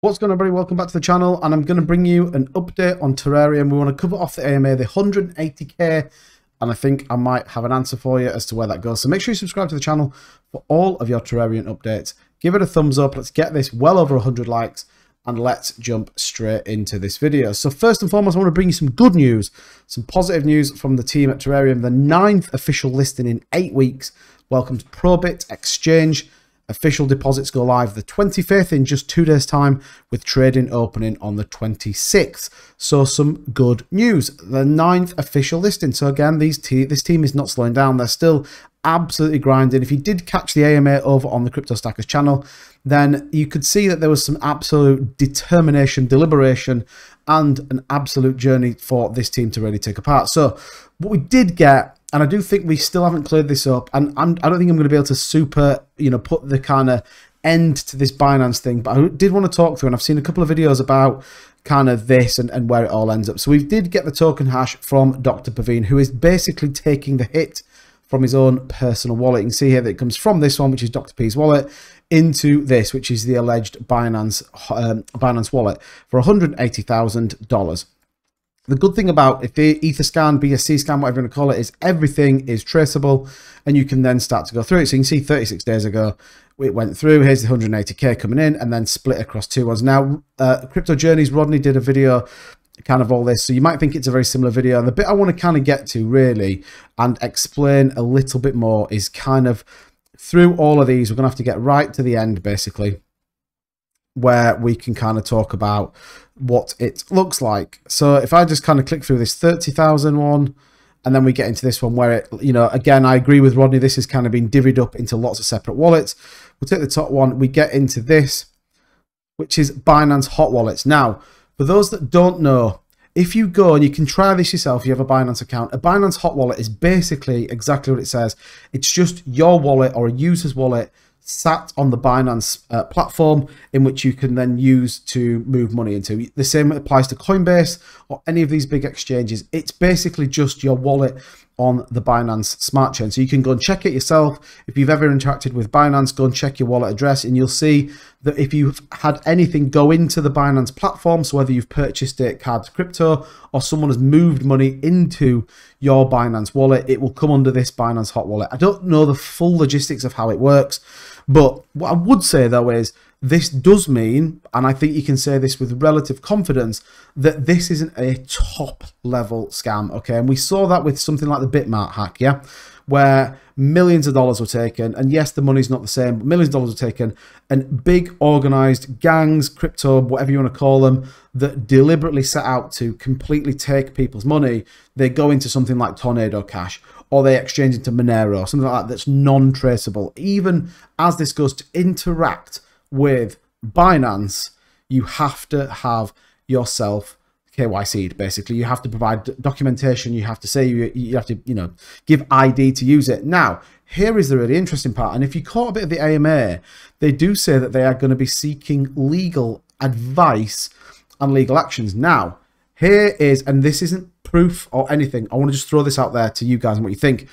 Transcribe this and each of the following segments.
What's going on, everybody? Welcome back to the channel, and I'm going to bring you an update on Terrarium. We want to cover off the AMA, the 180k, and I think I might have an answer for you as to where that goes. So make sure you subscribe to the channel for all of your Terrarium updates. Give it a thumbs up. Let's get this well over 100 likes, and let's jump straight into this video. So first and foremost, I want to bring you some good news, some positive news from the team at Terrarium. The 9th official listing in 8 weeks. Welcome to Probit Exchange. Official deposits go live the 25th in just 2 days' time, with trading opening on the 26th. So some good news. The 9th official listing. So again, this team is not slowing down. They're still absolutely grinding. If you did catch the AMA over on the Crypto Stackers channel, then you could see that there was some absolute determination, deliberation, and an absolute journey for this team to really take apart. So what we did get, and I do think we still haven't cleared this up, and I don't think I'm going to be able to put the kind of end to this Binance thing, but I did want to talk through, and I've seen a couple of videos about kind of this and where it all ends up. So we did get the token hash from Dr. Pavine, who is basically taking the hit from his own personal wallet. You can see here that it comes from this one, which is Dr. P's wallet, into this, which is the alleged Binance wallet, for $180,000. The good thing about if the Etherscan, BSC scan, whatever you want to call it, is everything is traceable, and you can then start to go through it. So you can see 36 days ago, it went through. Here's the 180k coming in, and then split across 2 ones. Now, Crypto Journeys, Rodney did a video, kind of all this. So you might think it's a very similar video. And the bit I want to kind of get to really and explain a little bit more is kind of through all of these, we're going to have to get right to the end, basically, where we can kind of talk about what it looks like. So if I just kind of click through this 30,000 one, and then we get into this one where it, again, I agree with Rodney, this has kind of been divvied up into lots of separate wallets. We'll take the top one, we get into this, which is Binance Hot Wallets. Now, for those that don't know, if you go, and you can try this yourself, you have a Binance account, a Binance Hot Wallet is basically exactly what it says. It's just your wallet or a user's wallet sat on the Binance platform, in which you can then use to move money into. The same applies to Coinbase or any of these big exchanges. It's basically just your wallet on the Binance smart chain. So you can go and check it yourself. If you've ever interacted with Binance, go and check your wallet address, and you'll see that if you've had anything go into the Binance platform, so whether you've purchased it, Cards Crypto, or someone has moved money into your Binance wallet, it will come under this Binance Hot Wallet. I don't know the full logistics of how it works, but what I would say though is this does mean, and I think you can say this with relative confidence, that this isn't a top level scam, okay? And we saw that with something like the Bitmart hack, yeah? Where millions of dollars were taken, and yes, the money's not the same, but millions of dollars were taken, and big organized gangs, crypto, whatever you want to call them, that deliberately set out to completely take people's money, they go into something like Tornado Cash, or they exchange into Monero, something like that that's non-traceable. Even as this goes to interact with Binance, you have to have yourself KYC'd, basically. You have to provide documentation, you have to say you have to, give ID to use it. Now, here is the really interesting part, and if you caught a bit of the AMA, they do say that they are going to be seeking legal advice and legal actions. Now, here is, and this isn't proof or anything, I want to just throw this out there to you guys and what you think.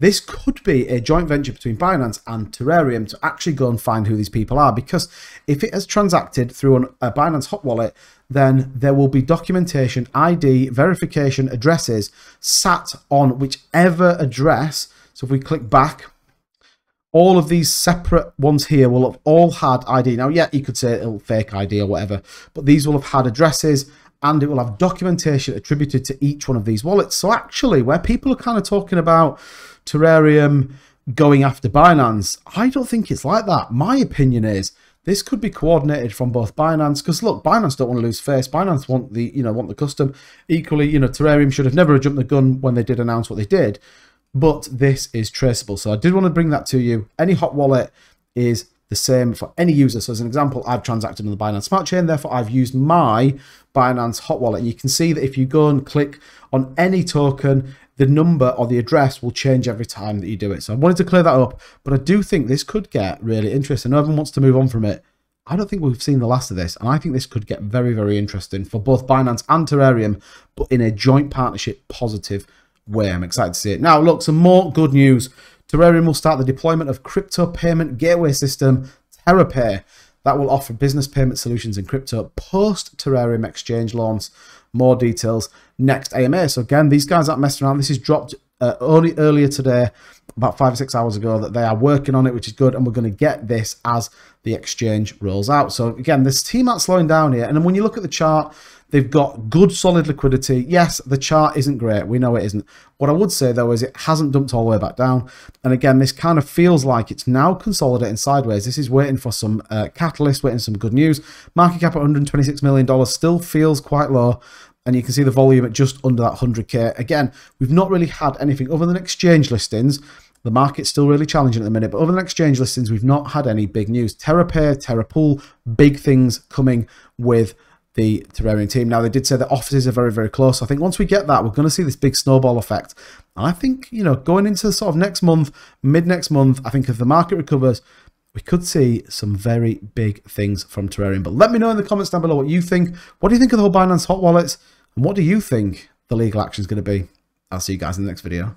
This could be a joint venture between Binance and Terrarium to actually go and find who these people are, because if it has transacted through a Binance Hot Wallet, then there will be documentation, ID, verification, addresses sat on whichever address. So if we click back, all of these separate ones here will have all had ID. Now, yeah, you could say it'll fake ID or whatever, but these will have had addresses, and it will have documentation attributed to each one of these wallets. So actually, where people are kind of talking about Terrarium going after Binance, I don't think it's like that. My opinion is this could be coordinated from both Binance, because look, Binance don't want to lose face. Binance want the want the custom. Equally, Terrarium should have never jumped the gun when they did announce what they did, but this is traceable. So I did want to bring that to you. Any hot wallet is the same for any user. So as an example, I've transacted on the Binance Smart Chain, therefore I've used my Binance Hot Wallet. And you can see that if you go and click on any token, the number or the address will change every time that you do it. So I wanted to clear that up, but I do think this could get really interesting. Everyone wants to move on from it. I don't think we've seen the last of this, and I think this could get very, very interesting for both Binance and Terrarium, but in a joint partnership positive way. I'm excited to see it. Now, look, some more good news. Terrarium will start the deployment of crypto payment gateway system, Tera. that will offer business payment solutions in crypto post Terareum exchange launch. More details next AMA. So again, these guys aren't messing around. This is dropped only earlier today, about 5 or 6 hours ago, that they are working on it, which is good, and we're going to get this as the exchange rolls out. So again, this team aren't slowing down here, and then when you look at the chart, they've got good solid liquidity. Yes, the chart isn't great, we know it isn't. What I would say though is it hasn't dumped all the way back down, and again, this kind of feels like it's now consolidating sideways. This is waiting for some catalyst, waiting for some good news. Market cap at $126 million still feels quite low, and you can see the volume at just under that 100k. Again, we've not really had anything other than exchange listings. The market's still really challenging at the minute, but other than exchange listings, we've not had any big news. Tera Pay, Tera Pool, big things coming with the Terareum team. Now, they did say the offices are very, very close. I think once we get that, we're going to see this big snowball effect. And I think, you know, going into sort of next month, mid next month, I think if the market recovers, we could see some very big things from Terareum. But let me know in the comments down below what you think. What do you think of the whole Binance hot wallets? And what do you think the legal action is going to be? I'll see you guys in the next video.